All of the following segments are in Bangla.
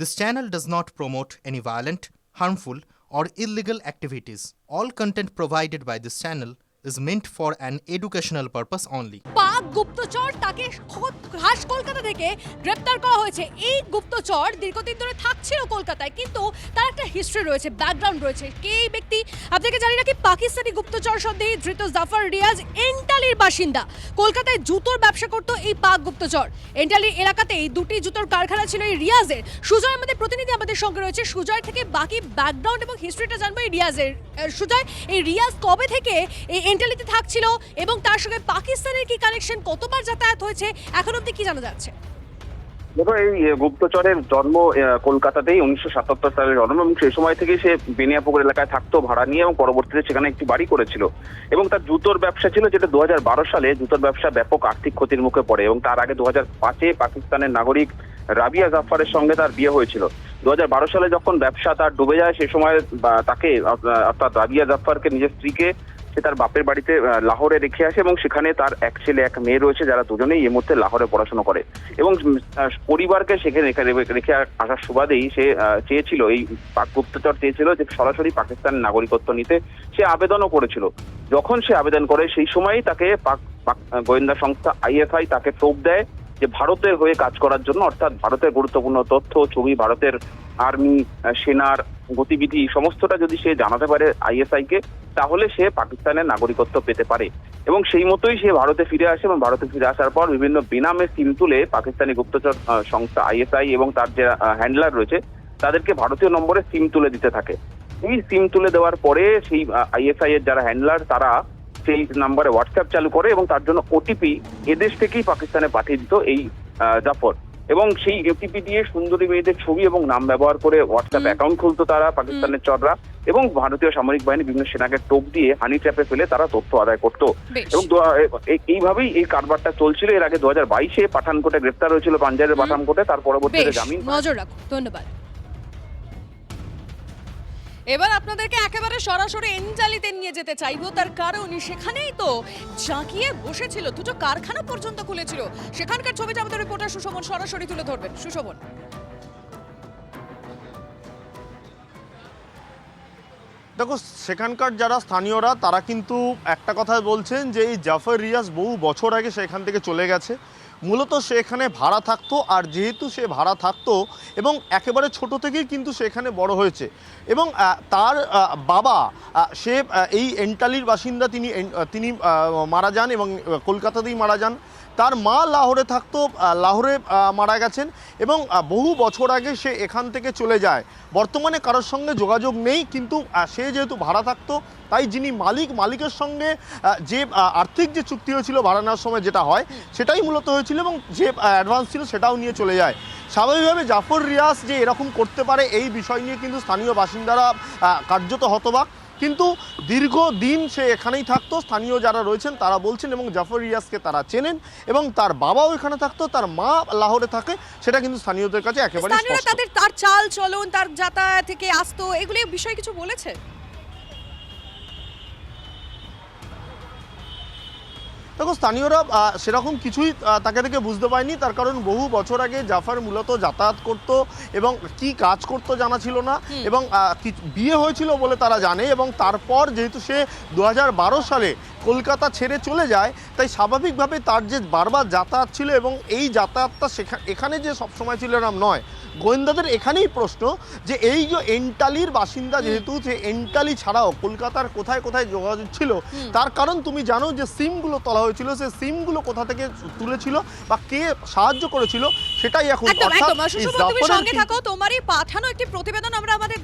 This channel does not promote any violent, harmful, or illegal activities. All content provided by this channel is meant for an educational purpose only. পাক গুপ্তচর তাকে খাস কলকাতা থেকে গ্রেপ্তার করা হয়েছে। এই গুপ্তচর দীর্ঘদিন ধরে থাকছিল কলকাতায়, কিন্তু তার একটা হিস্ট্রি রয়েছে, ব্যাকগ্রাউন্ড রয়েছে। কে এই ব্যক্তি আপনাকে জানি নাকি? পাকিস্তানি গুপ্তচর সন্দেহে ধৃত জাফর রিয়াজ এন্টালির বাসিন্দা। কলকাতায় জুতোর ব্যবসা করতো এই পাক গুপ্তচর। এন্টালির এলাকাতেই দুটি জুতোর কারখানা ছিল এই রিয়াজের। সুজয় আমাদের প্রতিনিধি আমাদের সঙ্গে রয়েছে। সুজয় থেকে বাকি ব্যাকগ্রাউন্ড এবং হিস্ট্রিটা জানবো এই রিয়াজের। সুজয়, এই রিয়াজ কবে থেকে এই এন্টালিতে থাকছিল এবং তার সঙ্গে পাকিস্তানের কি কানেকশন, কতবার যাতায়াত হয়েছে, এখন অবধি কি জানা যাচ্ছে? দেখো, এই গুপ্তচরের জন্ম কলকাতাতেই 1977 সালে জন্ম, এবং সেই সময় থেকে সে বেনিয়াপুকুর এলাকায় থাকতো ভাড়া নিয়ে, এবং পরবর্তীতে সেখানে একটি বাড়ি করেছিল। এবং তার জুতোর ব্যবসা ছিল, যেটা 2012 সালে জুতোর ব্যবসা ব্যাপক আর্থিক ক্ষতির মুখে পড়ে। এবং তার আগে 2005-এ পাকিস্তানের নাগরিক রাবিয়া জাফরের সঙ্গে তার বিয়ে হয়েছিল। 2012 সালে যখন ব্যবসা তার ডুবে যায়, সে সময় তাকে অর্থাৎ রাবিয়া জাফরকে, নিজের স্ত্রীকে, সে তার বাপের বাড়িতে লাহোরে রেখে আসে, এবং সেখানে তার এক ছেলে এক মেয়ে রয়েছে, যারা দুজনেই এই মুহূর্তে লাহোরে পড়াশোনা করে। এবং পরিবারকে সেখানে রেখে আসার সুবাদেই সে চেয়েছিল, এই পাক গুপ্তচর চেয়েছিল যে সরাসরি পাকিস্তানের নাগরিকত্ব নিতে। সে আবেদনও করেছিল। যখন সে আবেদন করে, সেই সময়ই তাকে পাক গোয়েন্দা সংস্থা ISI তাকে টোপ দেয় যে ভারতের হয়ে কাজ করার জন্য, অর্থাৎ ভারতের গুরুত্বপূর্ণ তথ্য, ছবি, ভারতের আর্মি, সেনার গতিবিধি সমস্তটা যদি সে জানাতে পারে ISI কে, তাহলে সে পাকিস্তানের নাগরিকত্ব পেতে পারে। এবং সেই মতোই সে ভারতে ফিরে আসে, এবং ভারতে ফিরে আসার পর বিভিন্ন বেনামে সিম তুলে পাকিস্তানি গুপ্তচর সংস্থা ISI এবং তার যে হ্যান্ডলার রয়েছে, তাদেরকে ভারতীয় নম্বরে সিম তুলে দিতে থাকে। এই সিম তুলে দেওয়ার পরে সেই ISI এর যারা হ্যান্ডলার, তারা সেই নাম্বারে হোয়াটসঅ্যাপ চালু করে, এবং তার জন্য OTP এদেশ থেকেই পাকিস্তানে পাঠিয়ে দিত এই জাফর। এবং সেই OTP দিয়ে সুন্দরী মেয়েদের ছবি এবং নাম ব্যবহার করে হোয়াটসঅ্যাপ অ্যাকাউন্ট খুলতো তারা, পাকিস্তানের চররা, এবং ভারতীয় সামরিক বাহিনী বিভিন্ন সেনাকে টোপ দিয়ে হানি ট্র্যাপে ফেলে তারা তথ্য আদায় করতো। এবং এইভাবেই এই কারবারটা চলছিল। এর আগে 2022-এ পাঠানকোটে গ্রেফতার হয়েছিল, পাঞ্জাবের পাঠানকোটে, তার পরবর্তীতে জামিন। নজর রাখো। ধন্যবাদ। এবার আপনাদেরকে একেবারে সরাসরি এন্টালিতে নিয়ে যেতে চাইবো, তার কারণ সেখানেই তো জাঁকিয়ে বসেছিল, দুটো কারখানা পর্যন্ত খুলেছিল। সেখানকার ছবিটা আমাদের রিপোর্টার সুশোভন সরাসরি তুলে ধরবেন। সুশোভন। দেখো, সেখানকার যারা স্থানীয়রা তারা কিন্তু একটা কথা বলছেন যে এই জাফর রিয়াজ বহু বছর আগে সেখান থেকে চলে গেছে। মূলত সে এখানে ভাড়া থাকতো, আর যেহেতু সে ভাড়া থাকতো এবং একেবারে ছোট থেকেই কিন্তু সেখানে বড় হয়েছে, এবং তার বাবা সে এই এন্টালির বাসিন্দা, তিনি মারা যান এবং কলকাতাতেই মারা যান। তার মা লাহোরে থাকতো, লাহোরে মারা গেছেন, এবং বহু বছর আগে সে এখান থেকে চলে যায়। বর্তমানে কারোর সঙ্গে যোগাযোগ নেই, কিন্তু সে যেহেতু ভাড়া থাকতো, তাই যিনি মালিকের সঙ্গে যে আর্থিক যে চুক্তি হয়েছিল ভাড়া নেওয়ার সময়, যেটা হয় সেটাই মূলত হয়েছিল, এবং যে অ্যাডভান্স ছিল সেটাও নিয়ে চলে যায়। স্বাভাবিকভাবে জাফর রিয়াজ যে এরকম করতে পারে, এই বিষয় নিয়ে কিন্তু স্থানীয় বাসিন্দারা কার্যত হতবাক। কিন্তু দীর্ঘদিন সে এখানেই থাকতো, স্থানীয় যারা রয়েছেন তারা বলছেন, এবং জাফর রিয়াজকে তারা চেনেন, এবং তার বাবাও এখানে থাকতো, তার মা লাহোরে থাকে, সেটা কিন্তু স্থানীয়দের কাছে একেবারে স্পষ্ট। তার চাল চলন, তার যাতায়াত থেকে আসতো, এগুলি বিষয় কিছু বলেছে? দেখো, স্থানীয়রা সেরকম কিছুই তাকে থেকে বুঝতে পায়নি, তার কারণ বহু বছর আগে জাফর মূলত যাতায়াত করত, এবং কি কাজ করতো জানা ছিল না, এবং বিয়ে হয়েছিল বলে তারা জানে। এবং তারপর যেহেতু সে 2012 সালে কলকাতা ছেড়ে চলে যায়, তাই স্বাভাবিকভাবে তার যে বারবার যাতায়াত ছিল, এবং এই যাতায়াতটা এখানে যে সবসময় ছিল এরকম নয়। গোয়েন্দাদের এখানেই প্রশ্ন যে এই যে এন্টালির বাসিন্দা, যেহেতু যে এন্টালি ছাড়াও কলকাতার কোথায় কোথায় যোগাযোগ ছিল, তার কারণ তুমি জানো যে সিমগুলো তোলা হয়েছিল, সে সিমগুলো কোথা থেকে তুলেছিল বা কে সাহায্য করেছিল, সেটাই এখন সঙ্গে থাকো। তোমারই পাঠানো একটি প্রতিবেদন আমরা আমাদের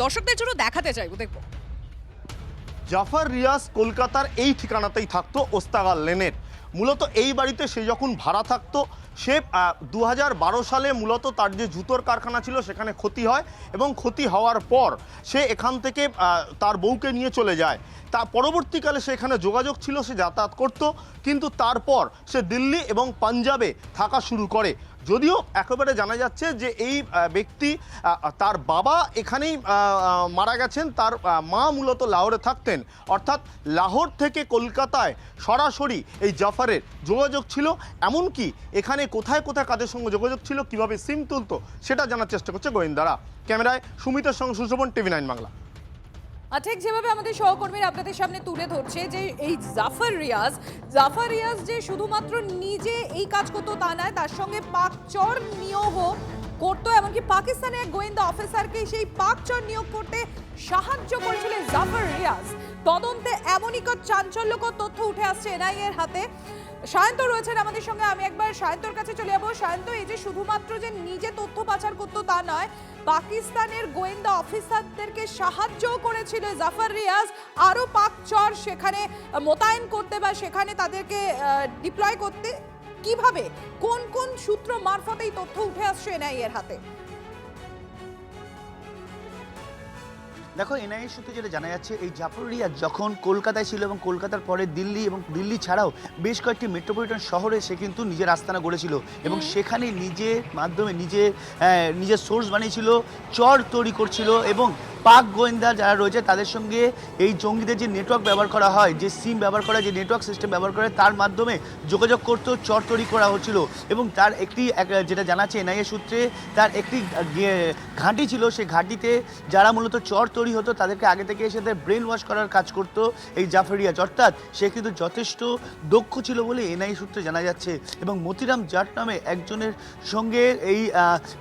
দর্শকদের জন্য দেখাতে চাইবো, দেখবো। জাফর রিয়াজ কলকাতার এই ঠিকানাতেই থাকতো, ওস্তাগার লেনের। মূলত এই বাড়িতে সে যখন ভাড়া থাকতো, সে 2012 সালে মূলত তার যে জুতোর কারখানা ছিল সেখানে ক্ষতি হয়, এবং ক্ষতি হওয়ার পর সে এখান থেকে তার বউকে নিয়ে চলে যায়। তা পরবর্তীকালে সে এখানে যোগাযোগ ছিল, সে যাতায়াত করত, কিন্তু তারপর সে দিল্লি এবং পাঞ্জাবে থাকা শুরু করে। যদিও একেবারে জানা যাচ্ছে যে এই ব্যক্তি তার বাবা এখানেই মারা গেছেন, তার মা মূলত লাহোরে থাকতেন, অর্থাৎ লাহোর থেকে কলকাতায় সরাসরি এই জাফরের যোগাযোগ ছিল। এমনকি এখানে কোথায় কোথায় কাদের সঙ্গে যোগাযোগ ছিল, কিভাবে সিম তুলতো সেটা জানার চেষ্টা করছে গোয়েন্দারা। ক্যামেরায় সুমিতের সঙ্গে সুশোভন, টিভি9 বাংলা। ঠিক যেভাবে আমাদের সহকর্মীরা আপনাদের সামনে তুলে ধরছে যে এই জাফর রিয়াজ যে শুধুমাত্র নিজে এই কাজ করতো তা নয়, তার সঙ্গে পাকচর নিয়োগও করতো, এমনকি পাকিস্তানের এক গোয়েন্দা অফিসারকে সেই পাকচর নিয়োগ করতে সাহায্য করেছিলেন জাফর রিয়াজ। তদন্তে এমনই চাঞ্চল্যকর তথ্য উঠে আসছে এনআইএ এর হাতে। সায়ন্ত রয়েছেন আমাদের সঙ্গে, আমি একবার সায়ন্তর কাছে চলে যাবো। সায়ন্ত, এই যে শুধুমাত্র যে নিজে তথ্য পাচার করতো তা নয়, পাকিস্তানের গোয়েন্দা অফিসারদেরকে সাহায্যও করেছিল জাফর রিয়াজ আরও পাকচর সেখানে মোতায়েন করতে বা সেখানে তাদেরকে ডিপ্লয় করতে। কিভাবে, কোন কোন সূত্র মারফত এই তথ্য উঠে আসছে এনআইএ এর হাতে? দেখো, এনআইএ সূত্রে যেটা জানা যাচ্ছে, এই জাফর রিয়াজ যখন কলকাতায় ছিল এবং কলকাতার পরে দিল্লি এবং দিল্লি ছাড়াও বেশ কয়েকটি মেট্রোপলিটন শহরে সে কিন্তু নিজের আস্তানা গড়েছিল এবং সেখানে নিজের মাধ্যমে নিজের সোর্স বানিয়েছিল, চর তৈরি করছিল এবং পাক গোয়েন্দা যারা রয়েছে তাদের সঙ্গে এই জঙ্গিদের যে নেটওয়ার্ক ব্যবহার করা হয়, যে সিম ব্যবহার করা, যে নেটওয়ার্ক সিস্টেম ব্যবহার করে তার মাধ্যমে যোগাযোগ করতে চর তৈরি করা হচ্ছিল। এবং তার যেটা জানাচ্ছে এনআইএ সূত্রে, তার একটি ঘাঁটি ছিল, সেই ঘাঁটিতে যারা মূলত চর তৈরি হতো তাদেরকে আগে থেকে এসে ব্রেন ওয়াশ করার কাজ করতো এই জাফর রিয়াজ। অর্থাৎ সে কিন্তু যথেষ্ট দক্ষ ছিল বলে এনআইএ সূত্রে জানা যাচ্ছে। এবং মতিরাম জাট নামে একজনের সঙ্গে এই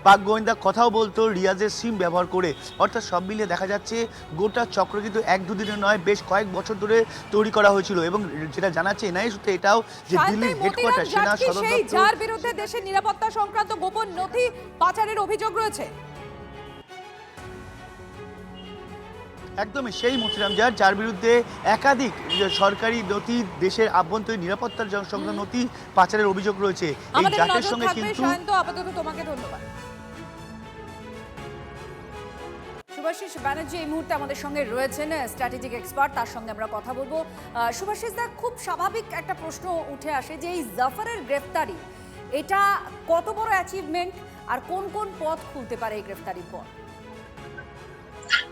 পাক গোয়েন্দা কথাও বলতো রিয়াজের সিম ব্যবহার করে। অর্থাৎ সব মিলিয়ে দেখা যাচ্ছে গোটা চক্র কিন্তু এক দুদিনের নয়, বেশ কয়েক বছর ধরে তৈরি করা হয়েছিল। এবং যেটা জানাচ্ছে এনআইএ সূত্রে এটাও যে দিল্লির হেডকোয়ার্টার সেনা সদর দপ্তর, যার বিরুদ্ধে দেশের নিরাপত্তা সংক্রান্ত গোপন নথি পাচারের অভিযোগ রয়েছে। একদমই সেই মতিরাম জাট, যার বিরুদ্ধে একাধিক সরকারি নথি, দেশের আভ্যন্তরীণ নিরাপত্তার সংক্রান্ত নথি পাচারের অভিযোগ রয়েছে। এই জাটের সঙ্গে কিন্তু আপাতত তোমাকে ধন্যবাদ। শুভাশিস ব্যানার্জি এই মুহূর্তে আমাদের সঙ্গে রয়েছেন, স্ট্র্যাটেজিক এক্সপার্ট, তার সঙ্গে আমরা কথা বলবো। শুভাশিস দা, খুব স্বাভাবিক একটা প্রশ্ন উঠে আসে যে এই জাফরের গ্রেফতারি, এটা কত বড় অ্যাচিভমেন্ট আর কোন কোন পথ খুলতে পারে এই গ্রেফতারির পর?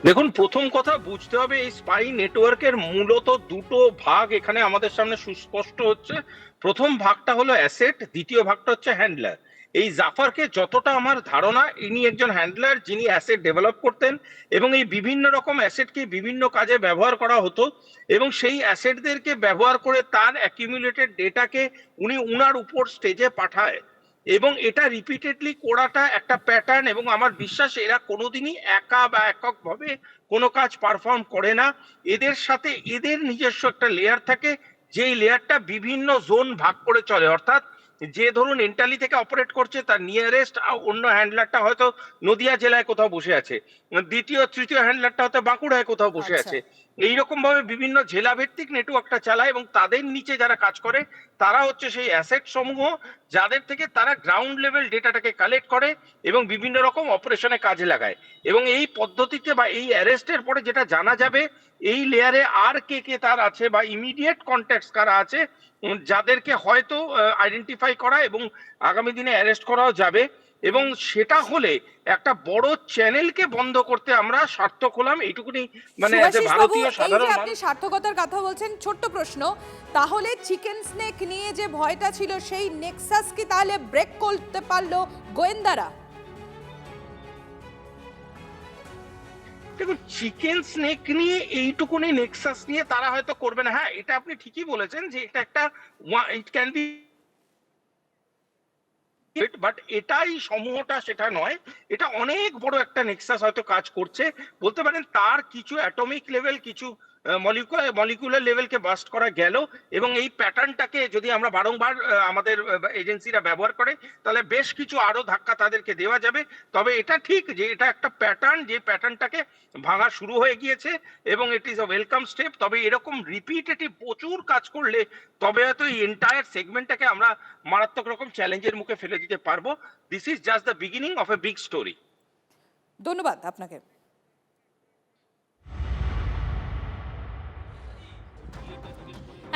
দেখুন, প্রথম কথা বুঝতে হবে এই স্পাই নেটওয়ার্কের মূলত দুটো ভাগ এখানে আমাদের সামনে সুস্পষ্ট হচ্ছে। প্রথম ভাগটা হলো অ্যাসেট, দ্বিতীয় ভাগটা হচ্ছে হ্যান্ডলার। এই জাফরকে যতটা আমার ধারণা, ইনি একজন হ্যান্ডলার যিনি অ্যাসেট ডেভেলপ করতেন এবং এই বিভিন্ন রকম অ্যাসেটকে বিভিন্ন কাজে ব্যবহার করা হতো এবং সেই অ্যাসেটদেরকে ব্যবহার করে তার অ্যাকিউমুলেটেড ডেটাকে উনি উনার উপর স্টেজে পাঠায় এবং এটা রিপিটেডলি করাটা একটা প্যাটার্ন। এবং আমার বিশ্বাস এরা কোনোদিনই একা বা এককভাবে কোনো কাজ পারফর্ম করে না। এদের সাথে এদের নিজস্ব একটা লেয়ার থাকে, যেই লেয়ারটা বিভিন্ন জোন ভাগ করে চলে। অর্থাৎ যে ধরুন এন্টালি থেকে অপারেট করছে, তার নিয়ারেস্ট অন্য হ্যান্ডলারটা হয়তো নদিয়া জেলায় কোথাও বসে আছে, দ্বিতীয় তৃতীয় হ্যান্ডলারটা হয়তো বাঁকুড়ায় কোথাও বসে আছে। এইরকম ভাবে বিভিন্ন জেলা ভিত্তিক নেটওয়ার্কটা চালায় এবং তাদের নিচে যারা কাজ করে তারা হচ্ছে সেই অ্যাসেট সমূহ, যাদের থেকে তারা গ্রাউন্ড লেভেল ডেটাটাকে কালেক্ট করে এবং বিভিন্ন রকম অপারেশনে কাজে লাগায়। এবং এই পদ্ধতিতে বা এই অ্যারেস্টের পরে যেটা জানা যাবে, এই লেয়ারে আর কে কে তার আছে বা ইমিডিয়েট কন্ট্যাক্টস কারা আছে, যাদেরকে হয়তো আইডেন্টিফাই করা এবং আগামী দিনে অ্যারেস্ট করাও যাবে। এবং সেটা হলে একটা বড় চ্যানেলকে বন্ধ করতে আমরা সার্থক হলাম, এইটুকুনি মানে ভারতীয় সাধারণ। আপনি সার্থকতার কথা বলছেন, ছোট্ট প্রশ্ন, তাহলে চিকেন স্নেক নিয়ে যে ভয়টা ছিল সেই নেক্সাস কি তাহলে ব্রেক করতে পারলো গোয়েন্দারা? দেখুন, চিকেন স্নেক নিয়ে এইটুকুনি নেক্সাস নিয়ে তারা হয়তো করবে না। হ্যাঁ, এটা আপনি ঠিকই বলেছেন যে এটা একটা ইট ক্যান বি, বাট এটাই সমূহটা সেটা নয়, এটা অনেক বড় একটা নেক্সাস হয়তো কাজ করছে। বলতে পারেন তার কিছু অ্যাটমিক লেভেল, কিছু মলিকুলার লেভেলকে বাস্ট করা গেল এবং এই প্যাটার্নটাকে যদি আমরা বারংবার আমাদের এজেন্সিরা ব্যবহার করে তাহলে বেশ কিছু আরো ধাক্কা তাদেরকে দেওয়া যাবে। তবে এটা ঠিক যে এটা একটা প্যাটার্ন, যে প্যাটার্নটাকে ভাঙা শুরু হয়ে গিয়েছে এবং it is a welcome step. তবে এরকম রিপিটেটিভ প্রচুর কাজ করলে তবে হয়তো এই এন্টায়ার সেগমেন্টটাকে আমরা মারাত্মক রকম চ্যালেঞ্জের মুখে ফেলে দিতে পারবো। This is just the beginning of a big story. ধন্যবাদ আপনাকে।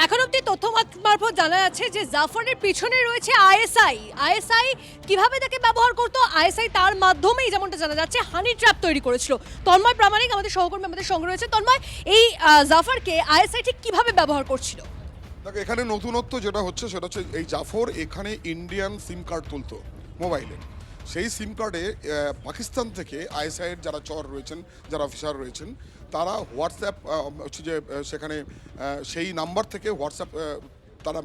এখন অব্দি তথ্য মারফত জানা যাচ্ছে যে জাফরের পিছনে রয়েছে আইএসআই কিভাবে তাকে ব্যবহার করতো, আইএসআই তার মাধ্যমেই যেমনটা জানা যাচ্ছে হানি ট্র্যাপ তৈরি করেছিল। তন্ময় প্রামাণিক আমাদের সহকর্মী আমাদের সঙ্গে রয়েছে। তন্ময়, এই জাফরকে আইএসআই ঠিক কিভাবে ব্যবহার করছিল? দেখো, এখানে নতুনত্ব যেটা হচ্ছে সেটা হচ্ছে এই জাফর এখানে ইন্ডিয়ান সিম কার্ড তুলতো মোবাইলে। সেই সিম কার্ডে পাকিস্তান থেকে আইএসআইয়ের যারা চর রয়েছেন, যারা অফিসার রয়েছেন, তারা হোয়াটসঅ্যাপ হচ্ছে যে সেখানে সেই নাম্বার থেকে হোয়াটসঅ্যাপ তারা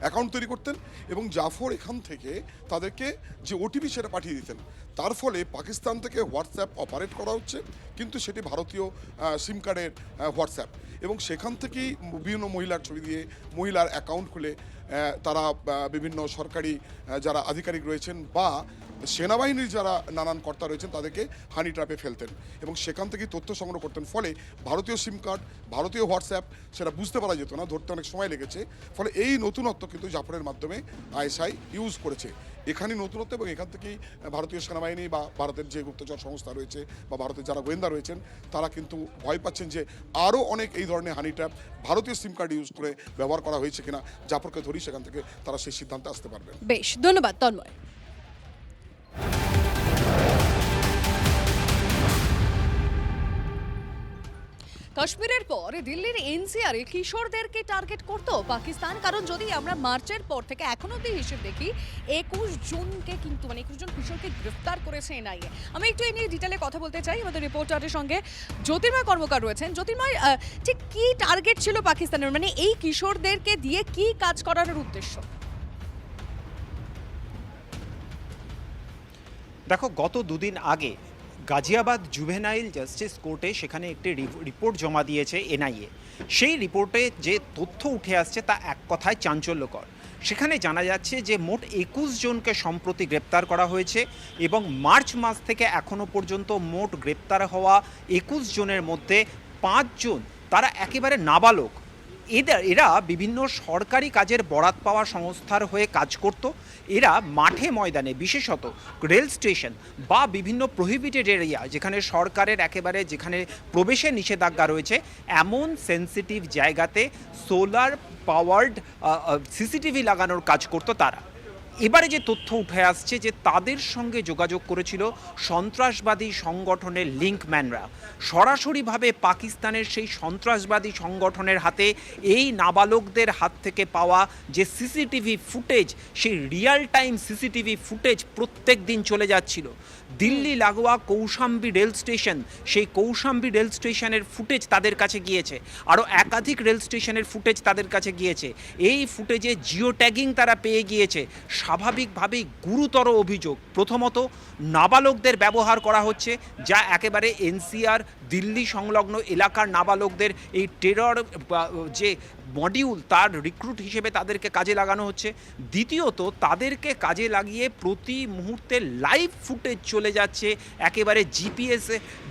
অ্যাকাউন্ট তৈরি করতেন এবং জাফর এখান থেকে তাদেরকে যে ওটিপি সেটা পাঠিয়ে দিতেন। তার ফলে পাকিস্তান থেকে হোয়াটসঅ্যাপ অপারেট করা হচ্ছে, কিন্তু সেটি ভারতীয় সিম কার্ডের হোয়াটসঅ্যাপ, এবং সেখান থেকেই বিভিন্ন মহিলার ছবি দিয়ে মহিলার অ্যাকাউন্ট খুলে তারা বিভিন্ন সরকারি যারা আধিকারিক রয়েছেন বা সেনাবাহিনীর যারা নানান কর্তা রয়েছেন তাদেরকে হানি ট্র্যাপে ফেলতেন এবং সেখান থেকেই তথ্য সংগ্রহ করতেন। ফলে ভারতীয় সিম কার্ড, ভারতীয় হোয়াটসঅ্যাপ সেটা বুঝতে পারা যেত না, ধরতে অনেক সময় লেগেছে। ফলে এই নতুনত্ব কিন্তু জাফরের মাধ্যমে আইএসআই ইউজ করেছে। এখানে নতুনত্ব, এবং এখান থেকেই ভারতীয় সেনাবাহিনী বা ভারতের যে গুপ্তচর সংস্থা রয়েছে বা ভারতের যারা গোয়েন্দা রয়েছেন তারা কিন্তু ভয় পাচ্ছেন যে আরও অনেক এই ধরনের হানি ট্র্যাপ ভারতীয় সিম কার্ড ইউজ করে ব্যবহার করা হয়েছে কিনা। জাফরকে ধরি সেখান থেকে তারা সেই সিদ্ধান্তে আসতে পারবেন। বেশ, ধন্যবাদ তন্ময়। কাশ্মীরের পর দিল্লির এনসিআরে কিশোরদেরকে টার্গেট করতো পাকিস্তান। কারণ যদি আমরা মার্চের পর থেকে এখন অব্দি হিসেব দেখি 21 জনকে কিন্তু 21 জন কিশোরকে গ্রেফতার করেছে এনআইএ। আমি একটু এই নিয়ে ডিটেলে কথা বলতে চাই আমাদের রিপোর্টারের সঙ্গে। জ্যোতির্ময় কর্মকার রয়েছেন। জ্যোতির্ময়, ঠিক কি টার্গেট ছিল পাকিস্তানের, মানে এই কিশোরদেরকে দিয়ে কি কাজ করানোর উদ্দেশ্য? দেখো, গত দুদিন আগে গাজিয়াবাদ জুভেনাইল জাস্টিস কোর্টে সেখানে একটি রিপোর্ট জমা দিয়েছে এনআইএ। সেই রিপোর্টে যে তথ্য উঠে আসছে তা এক কথায় চাঞ্চল্যকর। সেখানে জানা যাচ্ছে যে মোট 21 জনকে সম্প্রতি গ্রেপ্তার করা হয়েছে এবং মার্চ মাস থেকে এখনও পর্যন্ত মোট গ্রেপ্তার হওয়া 21 জনের মধ্যে 5 জন তারা একেবারে নাবালক। এরা বিভিন্ন সরকারি কাজের বরাত পাওয়া সংস্থার হয়ে কাজ করত। এরা মাঠে ময়দানে, বিশেষত রেল স্টেশন বা বিভিন্ন প্রহিবিটেড এরিয়া যেখানে সরকারের একেবারে যেখানে প্রবেশের নিষেধাজ্ঞা রয়েছে এমন সেন্সিটিভ জায়গাতে সোলার পাওয়ার্ড সিসিটিভি লাগানোর কাজ করত তারা। এবারে যে তথ্য উঠে আসছে যে তাদের সঙ্গে যোগাযোগ করেছিল সন্ত্রাসবাদী সংগঠনের লিঙ্কম্যানরা। সরাসরিভাবে পাকিস্তানের সেই সন্ত্রাসবাদী সংগঠনের হাতে এই নাবালকদের হাত থেকে পাওয়া যে সিসিটিভি ফুটেজ, সেই রিয়াল টাইম সিসিটিভি ফুটেজ প্রত্যেক দিন চলে যাচ্ছিল। দিল্লি লাগোয়া কৌশাম্বী রেল স্টেশন, সেই কৌশাম্বী রেল স্টেশনের ফুটেজ তাদের কাছে গিয়েছে, আরও একাধিক রেল স্টেশনের ফুটেজ তাদের কাছে গিয়েছে। এই ফুটেজে জিও ট্যাগিং তারা পেয়ে গিয়েছে। স্বাভাবিকভাবেই গুরুতর অভিযোগ, প্রথমত নাবালকদের ব্যবহার করা হচ্ছে, যা একেবারে এনসিআর দিল্লি সংলগ্ন এলাকার নাবালকদের এই টেরর যে মডিউল তার রিক্রুট হিসেবে তাদেরকে কাজে লাগানো হচ্ছে। দ্বিতীয়ত তাদেরকে কাজে লাগিয়ে প্রতি মুহূর্তে লাইভ ফুটেজ চলে যাচ্ছে একেবারে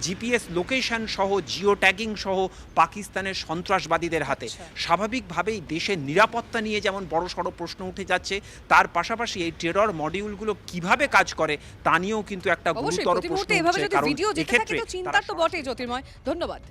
জিপিএস লোকেশন সহ, জিও ট্যাগিং সহ পাকিস্তানের সন্ত্রাসবাদীদের হাতে। স্বাভাবিকভাবেই দেশের নিরাপত্তা নিয়ে যেমন বড়সড় প্রশ্ন উঠে যাচ্ছে, তার পাশাপাশি এই টেরর মডিউলগুলো কিভাবে কাজ করে তা নিয়েও কিন্তু একটা গুরুতর প্রশ্ন উঠছে। ভিডিও যেতে থাকে তো চিন্তার তো বটেই। জ্যোতির্ময়, ধন্যবাদ।